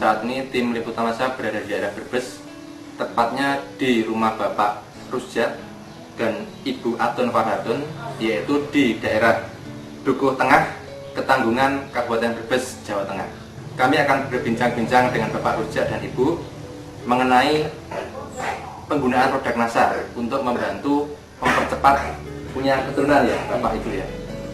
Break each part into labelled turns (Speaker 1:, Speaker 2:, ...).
Speaker 1: saat ini tim liputan masa berada di daerah Brebes, tepatnya di rumah Bapak Rusjat dan Ibu Atun Farhatun, yaitu di daerah Dukuh Tengah, Ketanggungan, Kabupaten Brebes, Jawa Tengah. Kami akan berbincang-bincang dengan Bapak Rusjat dan Ibu mengenai penggunaan produk NASA untuk membantu mempercepat punya keturunan ya Bapak Ibu ya.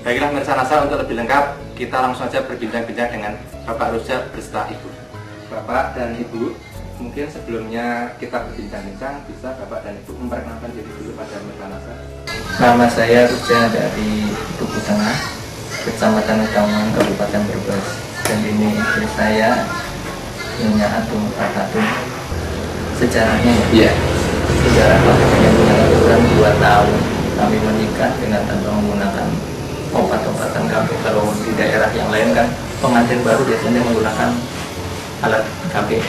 Speaker 1: Baiklah pemirsa NASA, untuk lebih lengkap kita langsung saja berbincang-bincang dengan Bapak Rusjat beserta Ibu. Bapak dan Ibu, mungkin sebelumnya kita berbincang-bincang, bisa Bapak dan Ibu memperkenalkan diri dulu pada pemirsa NASA.
Speaker 2: Nama saya Rusjat dari Dukuh Tengah, Kecamatan Ketanggungan, Kabupaten Brebes. Dan ini istri saya, Nyonya Atun Farhatun. Sejarahnya ya, sejarah menyambungnya itu kan 2 tahun kami menikah dengan tanpa menggunakan obat-obatan KB. Kalau di daerah yang lain kan pengantin baru biasanya menggunakan alat KB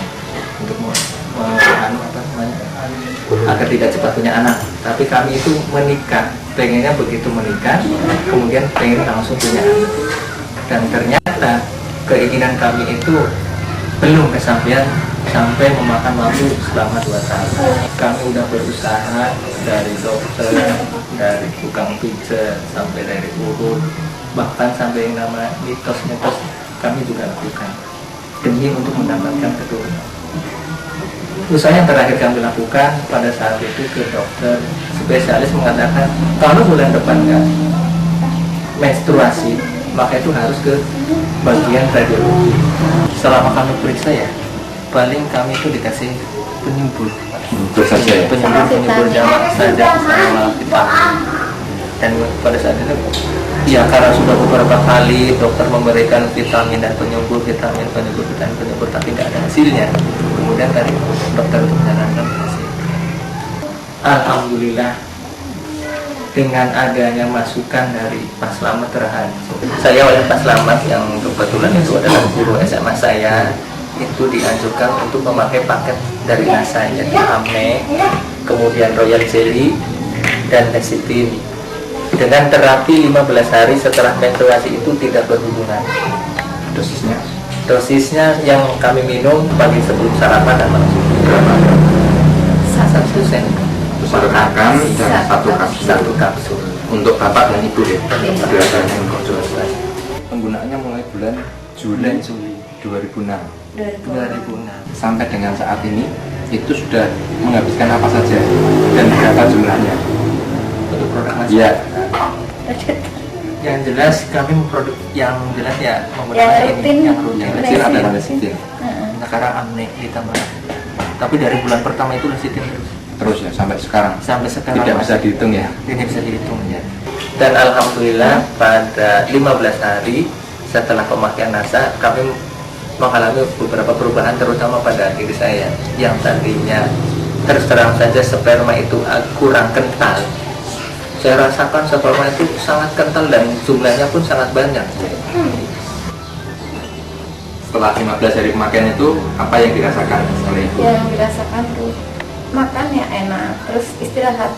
Speaker 2: untuk agar tidak cepat punya anak. Tapi kami itu menikah, pengennya begitu menikah, kemudian pengen langsung punya anak. Dan ternyata keinginan kami itu belum kesampaian sampai memakan waktu selama 2 tahun. Kami udah berusaha dari dokter, dari tukang pijat, sampai dari urut, bahkan sampai yang nama mitos-mitos kami juga lakukan demi untuk mendapatkan keturunan. Usaha yang terakhir kami lakukan pada saat itu ke dokter spesialis mengatakan kalau bulan depan nggak menstruasi, maka itu harus ke bagian radiologi. Selama kami periksa ya, paling kami itu dikasih penyumbur saja ya? Penyumbur jamak saja sama vitamin. Dan pada saat itu ya, karena sudah beberapa kali dokter memberikan vitamin dan penyumbur, penyumbur, tapi nggak ada hasilnya. Kemudian tadi dokter itu menyarankan hasil. Alhamdulillah, dengan adanya masukan dari Pak Slamet terhadap saya oleh Pak Slamet yang kebetulan itu adalah guru SMA saya, itu dianjurkan untuk memakai paket dari NASA, yaitu AMNE, kemudian Royal Jelly dan Lecithin, dengan terapi 15 hari setelah menstruasi itu tidak berhubungan. Dosisnya yang kami minum pagi sebelum sarapan dan malam sebelum makan 1 sen
Speaker 1: Makan dan 1 kapsul
Speaker 2: untuk
Speaker 1: Bapak dan Ibu ya.
Speaker 2: Penggunaannya mulai bulan Juli 2006 sampai dengan saat ini itu sudah menghabiskan apa saja dan berapa jumlahnya untuk produk NASA? Ya. Yang jelas kami produk yang jelas ya menggunakan yang rutin adalah Lecithin. Sekarang AMNE ditambah. Tapi dari bulan pertama itu Lecithin terus ya sampai sekarang. Tidak bisa dihitung ya. Tidak bisa dihitung ya. Dan alhamdulillah pada 15 hari setelah pemakaian NASA kami mengalami beberapa perubahan, terutama pada diri saya yang tadinya terus terang saja sperma itu kurang kental. Saya rasakan sperma itu sangat kental dan jumlahnya pun sangat banyak.
Speaker 1: Setelah 15 hari pemakaian itu, apa yang dirasakan oleh Ibu?
Speaker 3: Yang dirasakan tuh makan ya enak, terus istirahat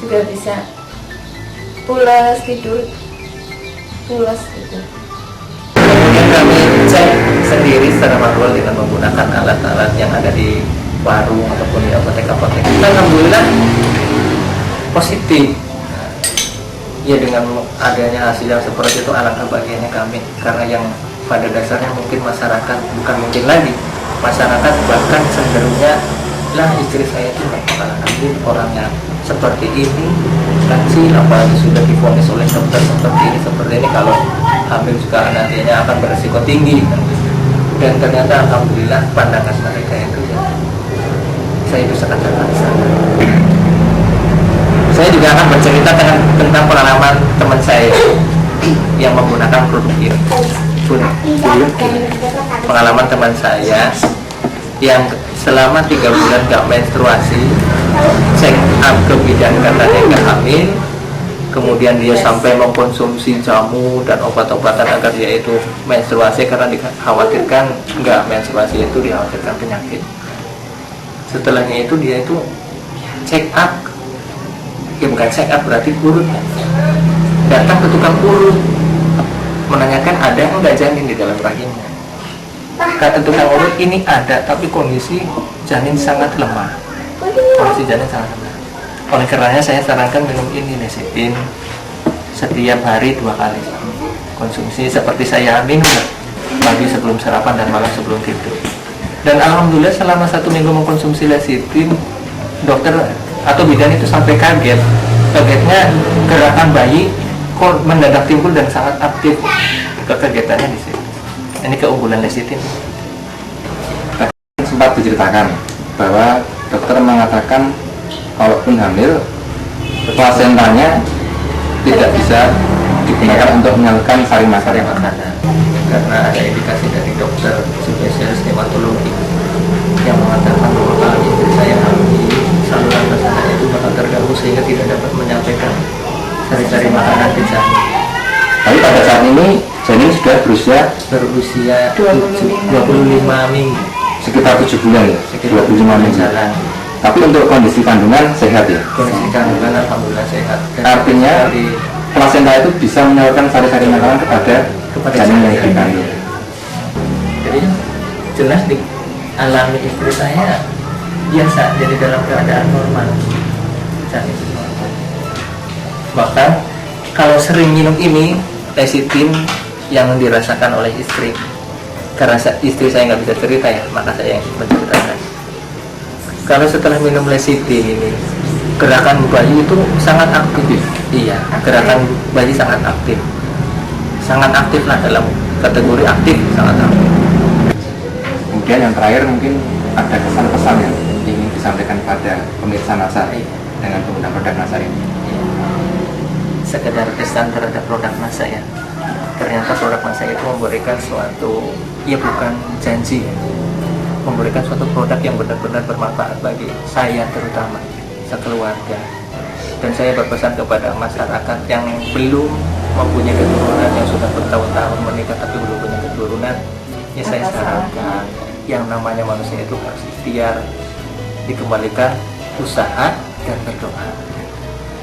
Speaker 3: juga bisa, pulas tidur, pulas gitu.
Speaker 2: Kemudian kami cek sendiri secara manual dengan menggunakan alat-alat yang ada di warung ataupun di apotek-apotek. Alhamdulillah positif. Ya, dengan adanya hasil yang seperti itu alangkah bahagianya kami, karena yang pada dasarnya mungkin masyarakat, bukan mungkin lagi, masyarakat bahkan cenderungnya lah istri saya itu nggak bakalan hamil, orangnya seperti ini, kecil, apalagi sudah divonis oleh dokter seperti ini, kalau hamil juga nantinya akan beresiko tinggi. Dan ternyata alhamdulillah pandangan mereka itu ya, saya bisa katakan sana. Saya juga akan bercerita tentang pengalaman teman saya yang menggunakan produk ini. Pengalaman teman saya yang selama 3 bulan gak menstruasi, check up ke bidan katanya gak hamil, kemudian dia sampai mengkonsumsi jamu dan obat-obatan agar dia itu menstruasi, karena dikhawatirkan nggak menstruasi itu dikhawatirkan penyakit. Setelahnya itu dia itu check up, ya bukan check up berarti urut, datang ke tukang urut menanyakan ada enggak janin di dalam rahimnya. kata tukang urut ini ada, tapi kondisi janin sangat lemah. Kondisi janin sangat lemah. Oleh karenanya saya sarankan minum ini lecithin setiap hari 2 kali. Konsumsi seperti saya minum pagi sebelum sarapan dan malam sebelum tidur. Dan alhamdulillah selama 1 minggu mengkonsumsi lecithin, dokter atau bidan itu sampai kaget. Kagetnya gerakan bayi kok mendadak timbul dan sangat aktif. Kekagetannya di situ. Ini keunggulan lecithin.
Speaker 1: Sempat diceritakan bahwa dokter mengatakan kalaupun hamil, plasentanya tidak bisa digunakan untuk menyalurkan sari makanan.
Speaker 2: Karena ada indikasi dari dokter spesialis hematologi yang mengatakan bahwa kalau istri saya hamil, saluran pencernaan itu bakal terganggu sehingga tidak dapat menyampaikan sari-sari makanan ke janin.
Speaker 1: Tapi pada saat ini janin sudah
Speaker 2: berusia 25 minggu,
Speaker 1: sekitar 7 bulan ya,
Speaker 2: sekitar
Speaker 1: 25 minggu.
Speaker 2: jalan.
Speaker 1: Tapi untuk kondisi kandungan sehat ya.
Speaker 2: Kondisi kandungan alhamdulillah sehat. Dan
Speaker 1: Artinya
Speaker 2: dari
Speaker 1: plasenta itu bisa menyalurkan sari-sari makanan kepada janin yang dikandung.
Speaker 2: Jadi jelas di alami istri saya biasa, jadi dalam keadaan normal. Janin normal. Bahkan kalau sering minum ini lecithin yang dirasakan oleh istri, karena istri saya nggak bisa cerita ya, maka saya yang menceritakan. Kalau setelah minum lecithin ini, gerakan bayi itu sangat aktif. Iya, gerakan bayi sangat aktif. Sangat aktif lah, dalam kategori aktif, sangat aktif.
Speaker 1: Kemudian yang terakhir mungkin ada kesan-pesan yang ingin disampaikan pada pemirsa NASA dengan penggunaan produk NASA ini.
Speaker 2: Sekedar pesan terhadap produk NASA ya. Ternyata produk NASA itu memberikan suatu, ya bukan janji, memberikan suatu produk yang benar-benar bermanfaat bagi saya terutama, sekeluarga. Dan saya berpesan kepada masyarakat yang belum mempunyai keturunan, yang sudah bertahun-tahun menikah tapi belum punya keturunan, ya saya sarankan yang namanya manusia itu harus ikhtiar, dikembalikan usaha dan berdoa.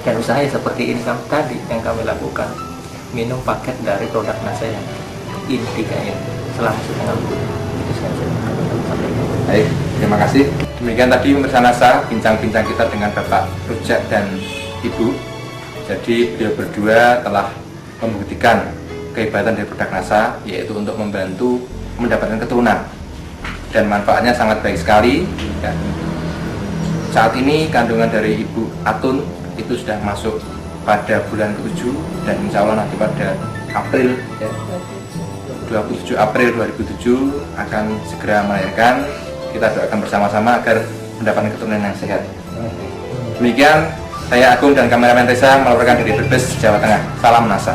Speaker 2: Dan usaha ya seperti ini tadi yang kami lakukan, minum paket dari produk NASA yang ini 3 ini selama setengah bulan. Itu saya sampaikan.
Speaker 1: Baik, terima kasih. Demikian tadi pemirsa NASA bincang-bincang kita dengan Bapak Rujak dan Ibu. Jadi beliau berdua telah membuktikan kehebatan dari produk NASA, yaitu untuk membantu mendapatkan keturunan, dan manfaatnya sangat baik sekali. Dan saat ini kandungan dari Ibu Atun itu sudah masuk pada bulan ke-7, dan insya Allah nanti pada April ya, 27 April 2007 akan segera melahirkan. Kita doakan bersama-sama agar mendapatkan keturunan yang sehat. Demikian, saya Agung dan kameramen Reza melaporkan dari Brebes, Jawa Tengah. Salam NASA.